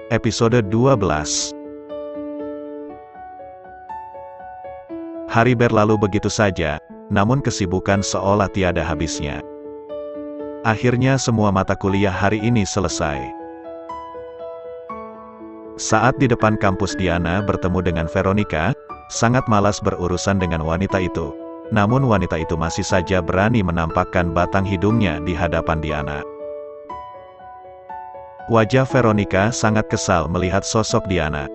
Episode 12. Hari berlalu begitu saja, namun kesibukan seolah tiada habisnya. Akhirnya semua mata kuliah hari ini selesai. Saat di depan kampus Diana bertemu dengan Veronica, sangat malas berurusan dengan wanita itu. Namun wanita itu masih saja berani menampakkan batang hidungnya di hadapan Diana. Wajah Veronica sangat kesal melihat sosok Diana.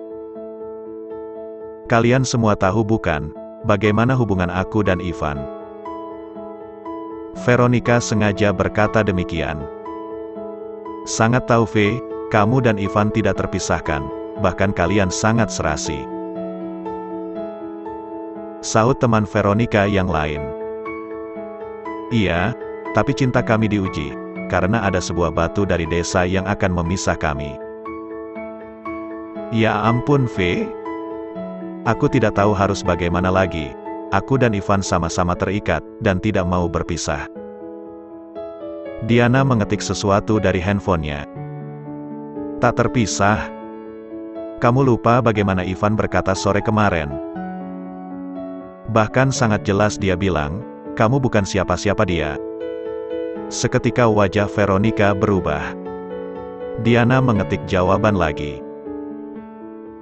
Kalian semua tahu bukan, bagaimana hubungan aku dan Ivan? Veronica sengaja berkata demikian. Sangat tahu V, kamu dan Ivan tidak terpisahkan, bahkan kalian sangat serasi. Sahut teman Veronica yang lain. Iya, tapi cinta kami diuji, karena ada sebuah batu dari desa yang akan memisah kami. Ya ampun V. Aku tidak tahu harus bagaimana lagi. Aku dan Ivan sama-sama terikat, dan tidak mau berpisah. Diana mengetik sesuatu dari handphonenya. Tak terpisah? Kamu lupa bagaimana Ivan berkata sore kemarin? Bahkan sangat jelas dia bilang, kamu bukan siapa-siapa dia. Seketika wajah Veronica berubah. Diana mengetik jawaban lagi.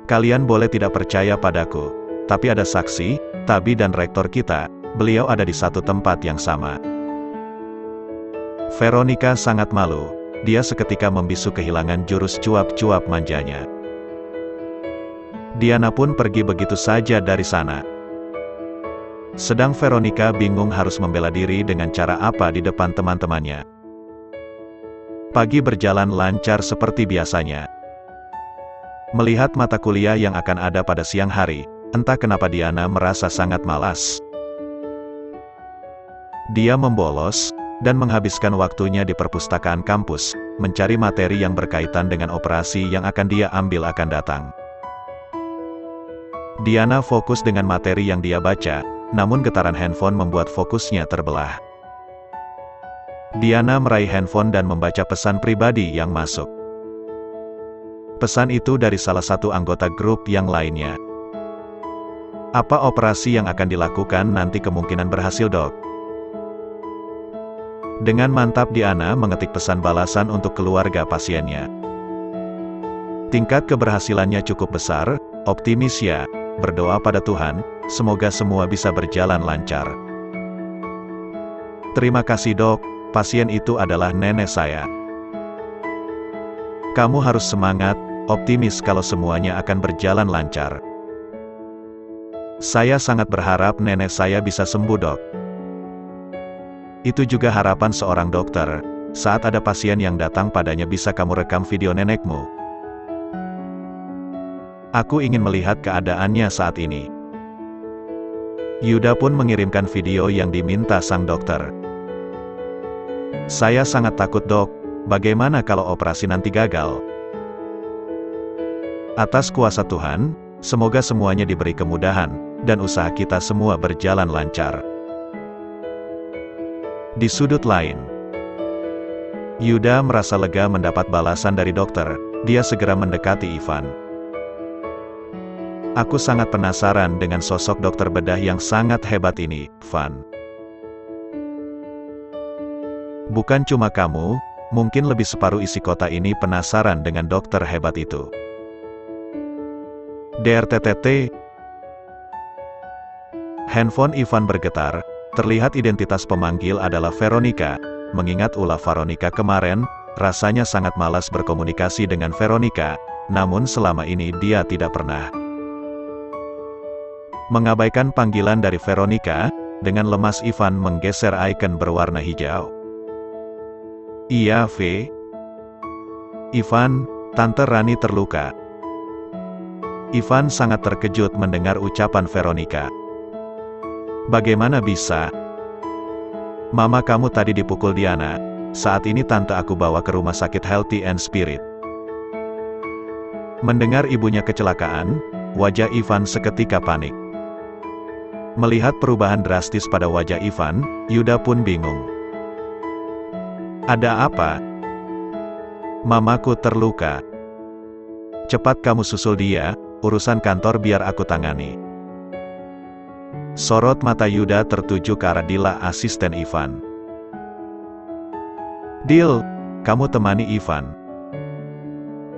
Kalian boleh tidak percaya padaku, tapi ada saksi, Tabi dan rektor kita, beliau ada di satu tempat yang sama. Veronica sangat malu, dia seketika membisu kehilangan jurus cuap-cuap manjanya. Diana pun pergi begitu saja dari sana. Sedang Veronica bingung harus membela diri dengan cara apa di depan teman-temannya. Pagi berjalan lancar seperti biasanya. Melihat mata kuliah yang akan ada pada siang hari, entah kenapa Diana merasa sangat malas. Dia membolos, dan menghabiskan waktunya di perpustakaan kampus, mencari materi yang berkaitan dengan operasi yang akan dia ambil akan datang. Diana fokus dengan materi yang dia baca, namun getaran handphone membuat fokusnya terbelah. Diana meraih handphone dan membaca pesan pribadi yang masuk. Pesan itu dari salah satu anggota grup yang lainnya. Apa operasi yang akan dilakukan nanti kemungkinan berhasil dok? Dengan mantap Diana mengetik pesan balasan untuk keluarga pasiennya. Tingkat keberhasilannya cukup besar, optimis ya, berdoa pada Tuhan, semoga semua bisa berjalan lancar. Terima kasih dok, pasien itu adalah nenek saya. Kamu harus semangat, optimis kalau semuanya akan berjalan lancar. Saya sangat berharap nenek saya bisa sembuh dok. Itu juga harapan seorang dokter, saat ada pasien yang datang padanya bisa kamu rekam video nenekmu. Aku ingin melihat keadaannya saat ini. Yuda pun mengirimkan video yang diminta sang dokter. Saya sangat takut dok, bagaimana kalau operasi nanti gagal? Atas kuasa Tuhan, semoga semuanya diberi kemudahan, dan usaha kita semua berjalan lancar. Di sudut lain, Yuda merasa lega mendapat balasan dari dokter, dia segera mendekati Ivan. Aku sangat penasaran dengan sosok dokter bedah yang sangat hebat ini, Van. Bukan cuma kamu, mungkin lebih separuh isi kota ini penasaran dengan dokter hebat itu. DRTTT. Handphone Ivan bergetar, terlihat identitas pemanggil adalah Veronica. Mengingat ulah Veronica kemarin, rasanya sangat malas berkomunikasi dengan Veronica, namun selama ini dia tidak pernah mengabaikan panggilan dari Veronica. Dengan lemas Ivan menggeser icon berwarna hijau. Iya V. Ivan, Tante Rani terluka. Ivan sangat terkejut mendengar ucapan Veronica. Bagaimana bisa? Mama kamu tadi dipukul Diana, saat ini tante aku bawa ke rumah sakit Healthy and Spirit. Mendengar ibunya kecelakaan, wajah Ivan seketika panik. Melihat perubahan drastis pada wajah Ivan, Yuda pun bingung. Ada apa? Mamaku terluka. Cepat kamu susul dia, urusan kantor biar aku tangani. Sorot mata Yuda tertuju ke arah Dila, asisten Ivan. Dil, kamu temani Ivan.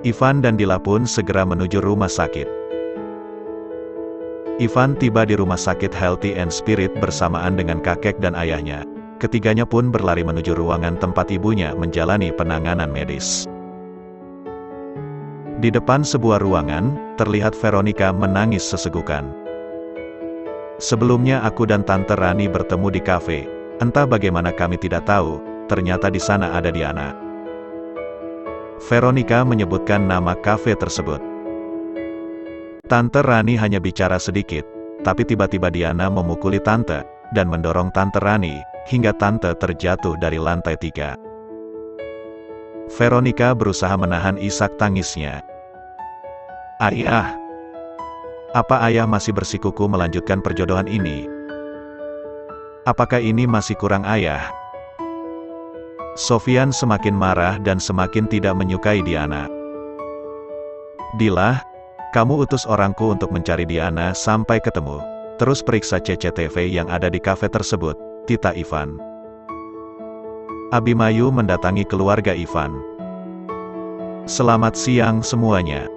Ivan dan Dila pun segera menuju rumah sakit. Ivan tiba di rumah sakit Healthy and Spirit bersamaan dengan kakek dan ayahnya. Ketiganya pun berlari menuju ruangan tempat ibunya menjalani penanganan medis. Di depan sebuah ruangan, terlihat Veronica menangis sesegukan. Sebelumnya aku dan Tante Rani bertemu di kafe. Entah bagaimana kami tidak tahu, ternyata di sana ada Diana. Veronica menyebutkan nama kafe tersebut. Tante Rani hanya bicara sedikit, tapi tiba-tiba Diana memukuli Tante, dan mendorong Tante Rani, hingga Tante terjatuh dari lantai 3. Veronica berusaha menahan isak tangisnya. Ayah! Apa ayah masih bersikuku melanjutkan perjodohan ini? Apakah ini masih kurang ayah? Sofyan semakin marah dan semakin tidak menyukai Diana. Dila, kamu utus orangku untuk mencari Diana sampai ketemu. Terus periksa CCTV yang ada di kafe tersebut, tita Ivan. Abimayu mendatangi keluarga Ivan. Selamat siang semuanya.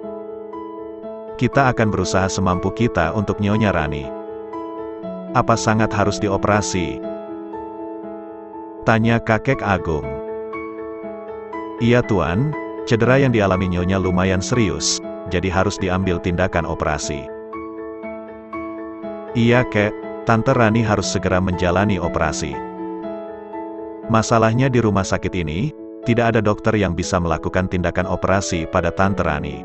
Kita akan berusaha semampu kita untuk Nyonya Rani. Apa sangat harus dioperasi? Tanya kakek Agung. Iya tuan, cedera yang dialami Nyonya lumayan serius, jadi harus diambil tindakan operasi. Iya kek, Tante Rani harus segera menjalani operasi. Masalahnya di rumah sakit ini, tidak ada dokter yang bisa melakukan tindakan operasi pada Tante Rani.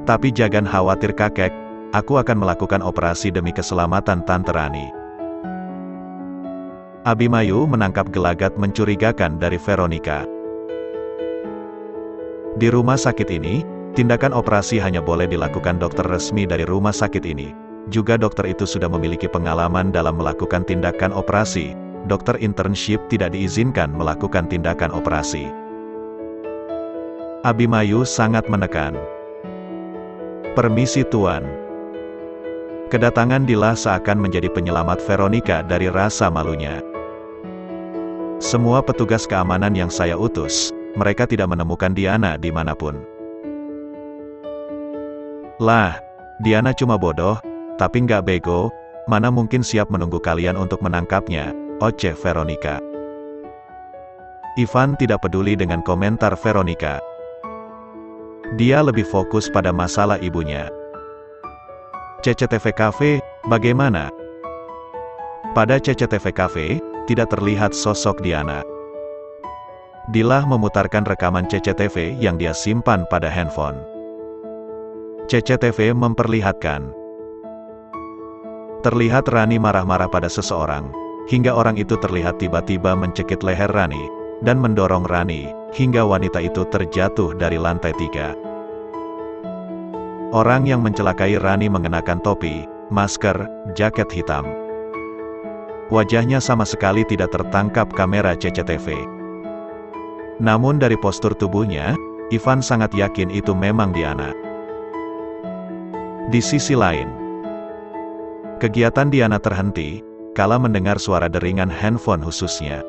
Tapi jangan khawatir kakek, aku akan melakukan operasi demi keselamatan Tante Rani. Abimayu menangkap gelagat mencurigakan dari Veronica. Di rumah sakit ini, tindakan operasi hanya boleh dilakukan dokter resmi dari rumah sakit ini. Juga dokter itu sudah memiliki pengalaman dalam melakukan tindakan operasi. Dokter internship tidak diizinkan melakukan tindakan operasi. Abimayu sangat menekan. Permisi tuan. Kedatangan Dila seakan menjadi penyelamat Veronica dari rasa malunya. Semua petugas keamanan yang saya utus, mereka tidak menemukan Diana dimanapun. Lah, Diana cuma bodoh, tapi nggak bego, mana mungkin siap menunggu kalian untuk menangkapnya, oceh Veronica. Ivan tidak peduli dengan komentar Veronica. Dia lebih fokus pada masalah ibunya. CCTV Cafe, bagaimana? Pada CCTV Cafe, tidak terlihat sosok Diana. Dila memutarkan rekaman CCTV yang dia simpan pada handphone. CCTV memperlihatkan. Terlihat Rani marah-marah pada seseorang, hingga orang itu terlihat tiba-tiba mencekik leher Rani, dan mendorong Rani, hingga wanita itu terjatuh dari lantai 3. Orang yang mencelakai Rani mengenakan topi, masker, jaket hitam. Wajahnya sama sekali tidak tertangkap kamera CCTV. Namun dari postur tubuhnya, Ivan sangat yakin itu memang Diana. Di sisi lain, kegiatan Diana terhenti, kala mendengar suara deringan handphone khususnya.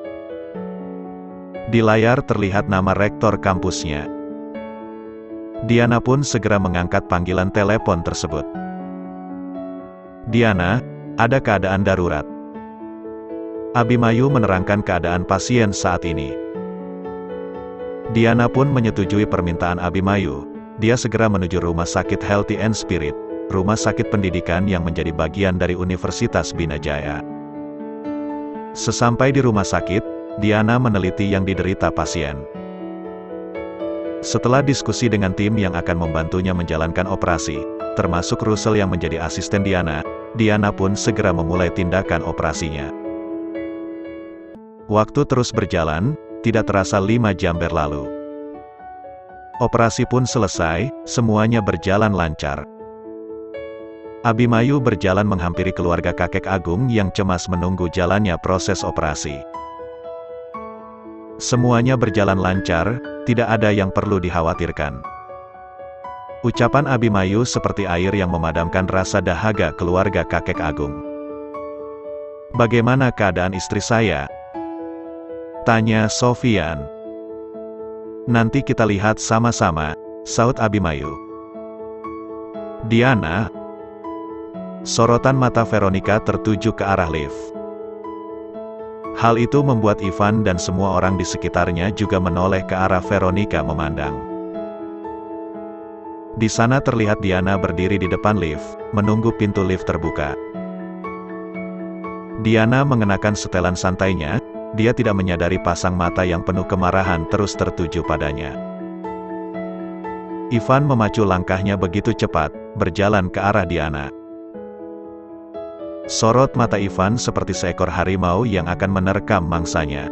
Di layar terlihat nama rektor kampusnya. Diana pun segera mengangkat panggilan telepon tersebut. Diana, ada keadaan darurat. Abimayu menerangkan keadaan pasien saat ini. Diana pun menyetujui permintaan Abimayu. Dia segera menuju rumah sakit Healthy and Spirit, rumah sakit pendidikan yang menjadi bagian dari Universitas Bina Jaya. Sesampai di rumah sakit, Diana meneliti yang diderita pasien. Setelah diskusi dengan tim yang akan membantunya menjalankan operasi, termasuk Russell yang menjadi asisten Diana, Diana pun segera memulai tindakan operasinya. Waktu terus berjalan, tidak terasa 5 jam berlalu. Operasi pun selesai, semuanya berjalan lancar. Abimayu berjalan menghampiri keluarga kakek Agung yang cemas menunggu jalannya proses operasi. Semuanya berjalan lancar, tidak ada yang perlu dikhawatirkan. Ucapan Abimayu seperti air yang memadamkan rasa dahaga keluarga kakek agung. "Bagaimana keadaan istri saya?" tanya Sofyan. "Nanti kita lihat sama-sama," saut Abimayu. "Diana?" Sorotan mata Veronica tertuju ke arah lift. Hal itu membuat Ivan dan semua orang di sekitarnya juga menoleh ke arah Veronica memandang. Di sana terlihat Diana berdiri di depan lift, menunggu pintu lift terbuka. Diana mengenakan setelan santainya, dia tidak menyadari pasang mata yang penuh kemarahan terus tertuju padanya. Ivan memacu langkahnya begitu cepat, berjalan ke arah Diana. Sorot mata Ivan seperti seekor harimau yang akan menerkam mangsanya.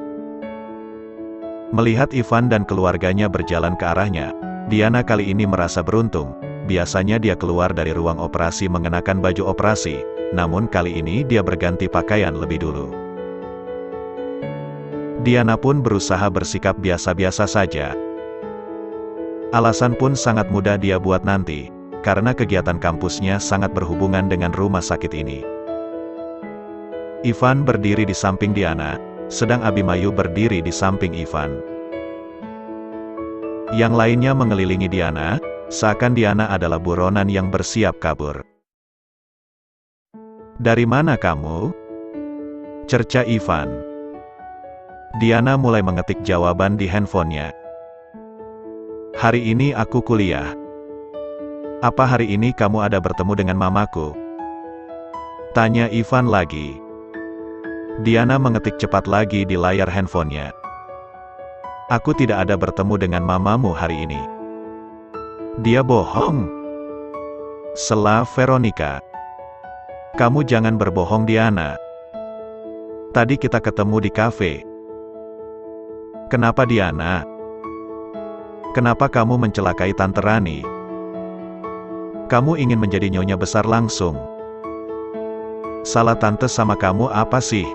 Melihat Ivan dan keluarganya berjalan ke arahnya, Diana kali ini merasa beruntung. Biasanya dia keluar dari ruang operasi mengenakan baju operasi, namun kali ini dia berganti pakaian lebih dulu. Diana pun berusaha bersikap biasa-biasa saja. Alasan pun sangat mudah dia buat nanti, karena kegiatan kampusnya sangat berhubungan dengan rumah sakit ini. Ivan berdiri di samping Diana, sedang Abimayu berdiri di samping Ivan. Yang lainnya mengelilingi Diana, seakan Diana adalah buronan yang bersiap kabur. "Dari mana kamu?" cerca Ivan. Diana mulai mengetik jawaban di handphonenya. "Hari ini aku kuliah." "Apa hari ini kamu ada bertemu dengan mamaku?" tanya Ivan lagi. Diana mengetik cepat lagi di layar handphonenya. "Aku tidak ada bertemu dengan mamamu hari ini." "Dia bohong," sela Veronica. "Kamu jangan berbohong Diana. Tadi kita ketemu di kafe." "Kenapa Diana? Kenapa kamu mencelakai Tante Rani? Kamu ingin menjadi nyonya besar langsung. Salah Tante sama kamu apa sih?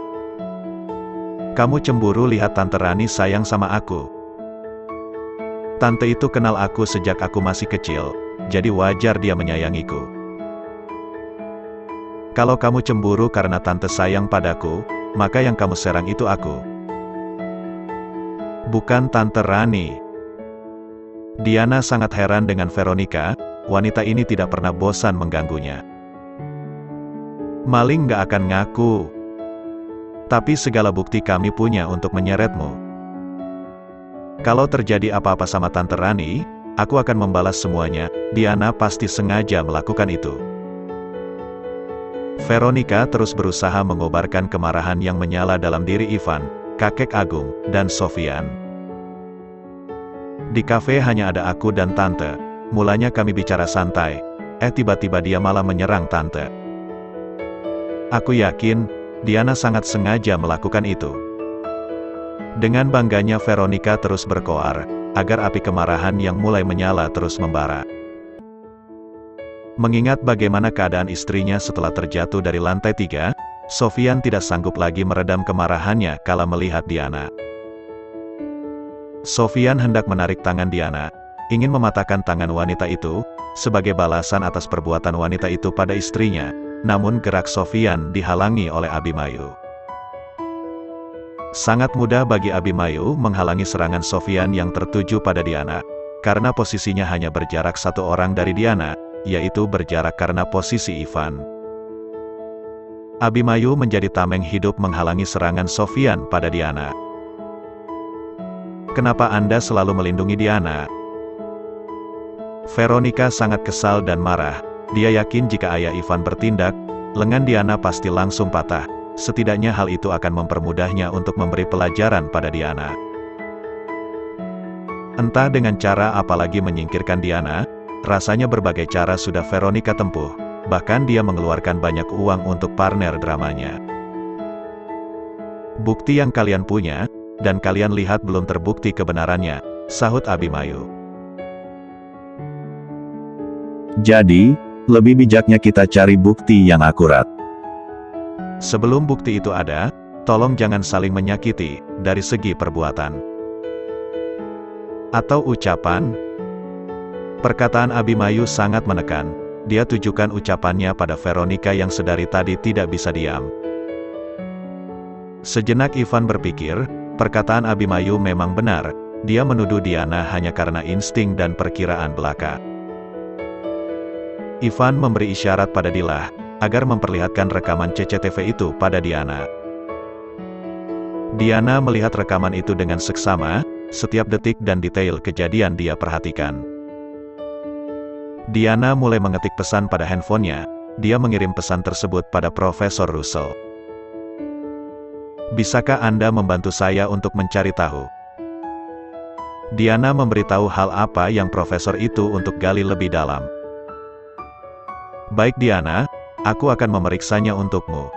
Kamu cemburu lihat Tante Rani sayang sama aku. Tante itu kenal aku sejak aku masih kecil, jadi wajar dia menyayangiku. Kalau kamu cemburu karena Tante sayang padaku, maka yang kamu serang itu aku, bukan Tante Rani." Diana sangat heran dengan Veronica, wanita ini tidak pernah bosan mengganggunya. "Maling gak akan ngaku. Tapi segala bukti kami punya untuk menyeretmu. Kalau terjadi apa-apa sama Tante Rani, aku akan membalas semuanya." Diana pasti sengaja melakukan itu. Veronica terus berusaha mengobarkan kemarahan yang menyala dalam diri Ivan, kakek agung, dan Sofyan. "Di kafe hanya ada aku dan Tante. Mulanya kami bicara santai. Tiba-tiba dia malah menyerang Tante. Aku yakin Diana sangat sengaja melakukan itu." Dengan bangganya Veronica terus berkoar, agar api kemarahan yang mulai menyala terus membara. Mengingat bagaimana keadaan istrinya setelah terjatuh dari lantai 3, Sofyan tidak sanggup lagi meredam kemarahannya kala melihat Diana. Sofyan hendak menarik tangan Diana, ingin mematahkan tangan wanita itu, sebagai balasan atas perbuatan wanita itu pada istrinya. Namun gerak Sofyan dihalangi oleh Abimayu. Sangat mudah bagi Abimayu menghalangi serangan Sofyan yang tertuju pada Diana, karena posisinya hanya berjarak satu orang dari Diana, yaitu berjarak karena posisi Ivan. Abimayu menjadi tameng hidup menghalangi serangan Sofyan pada Diana. "Kenapa Anda selalu melindungi Diana?" Veronica sangat kesal dan marah. Dia yakin jika ayah Ivan bertindak, lengan Diana pasti langsung patah. Setidaknya hal itu akan mempermudahnya untuk memberi pelajaran pada Diana. Entah dengan cara apa lagi menyingkirkan Diana, rasanya berbagai cara sudah Veronica tempuh, bahkan dia mengeluarkan banyak uang untuk partner dramanya. "Bukti yang kalian punya, dan kalian lihat belum terbukti kebenarannya," sahut Abimayu. "Jadi, lebih bijaknya kita cari bukti yang akurat. Sebelum bukti itu ada, tolong jangan saling menyakiti, dari segi perbuatan atau ucapan." Perkataan Abimayu sangat menekan. Dia tujukan ucapannya pada Veronica yang sedari tadi tidak bisa diam. Sejenak Ivan berpikir, perkataan Abimayu memang benar. Dia menuduh Diana hanya karena insting dan perkiraan belaka. Ivan memberi isyarat pada Dilah, agar memperlihatkan rekaman CCTV itu pada Diana. Diana melihat rekaman itu dengan seksama, setiap detik dan detail kejadian dia perhatikan. Diana mulai mengetik pesan pada handphonenya. Dia mengirim pesan tersebut pada Profesor Russell. Bisakah Anda membantu saya untuk mencari tahu? Diana memberitahu hal apa yang profesor itu untuk gali lebih dalam. Baik Diana, aku akan memeriksanya untukmu.